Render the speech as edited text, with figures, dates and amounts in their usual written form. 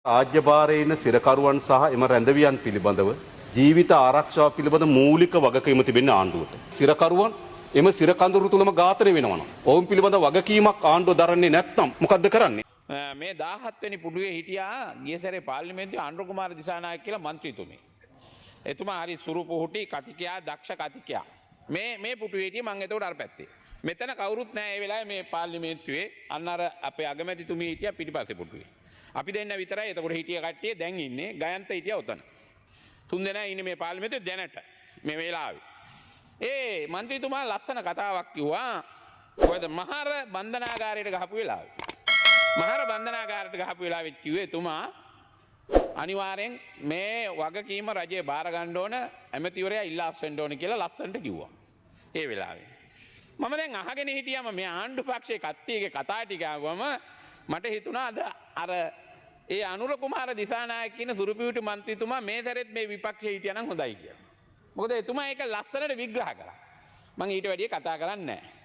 රාජ්‍යභාරයේ ඉන්න සිරකරුවන් සහ එම රැඳවියන් පිළිබඳව ජීවිත ආරක්ෂාව පිළිබඳ මූලික වගකීම තිබෙන්නේ ආණ්ඩුවට. සිරකරුවන් එම සිරකඳුරු තුලම ඝාතනය වෙනවා නම් ඔවුන් පිළිබඳ වගකීමක් ආණ්ඩුව දරන්නේ නැත්නම් මොකද්ද කරන්නේ? මේ 17 වෙනි පුඩුවේ හිටියා ගිය සැරේ පාර්ලිමේන්තුවේ ආණ්ඩු කුමාර දිසානායක කියලා മന്ത്രിතුමේ. එතුමා හරි සුරුපුහුටි කතිකයා දක්ෂ කතිකයා. මේ පුටුවේ හිටියේ මම එතකොට අර පැත්තේ. මෙතන කවුරුත් නැහැ ඒ වෙලාවේ මේ පාර්ලිමේන්තුවේ අන්න අර අපේ අගමැතිතුමිය හිටියා පිටිපස්සේ පුටුවේ. අපි දෙන්න විතරයි එතකොට හිටිය කට්ටිය දැන් ඉන්නේ ගයන්ත හිටියා උතන. තුන් දෙනා ඉන්නේ මේ පාර්ලිමේන්තුවේ දැනට මේ වෙලාවේ. ඒ മന്ത്രിතුමා ලස්සන කතාවක් කිව්වා. කොහෙද මහර බන්ධනාගාරයට ගහපු වෙලාවේ. මහර බන්ධනාගාරයට ගහපු වෙලාවෙත් කිව්වේ එතුමා අනිවාර්යෙන් මේ වගකීම රජයේ බාර ගන්න ඕන ඇමතිවරයා ඉල්ලාස් වෙන්න ඕන කියලා ලස්සනට කිව්වා. ඒ වෙලාවේ. මම දැන් අහගෙන හිටියම මේ ආණ්ඩු පක්ෂයේ කට්ටියගේ කතා ටික ආවම මට හිතුණා අර ඒ අනුර කුමාර දිසානායක කියන සුරුපියුටි മന്ത്രിතුමා මේ සැරෙත් මේ විපක්ෂයේ හිටියා නම් හොඳයි කියලා. මොකද එතුමා ඒක ලස්සනට විග්‍රහ කරා. මම ඊට වැඩිය කතා කරන්නේ නැහැ.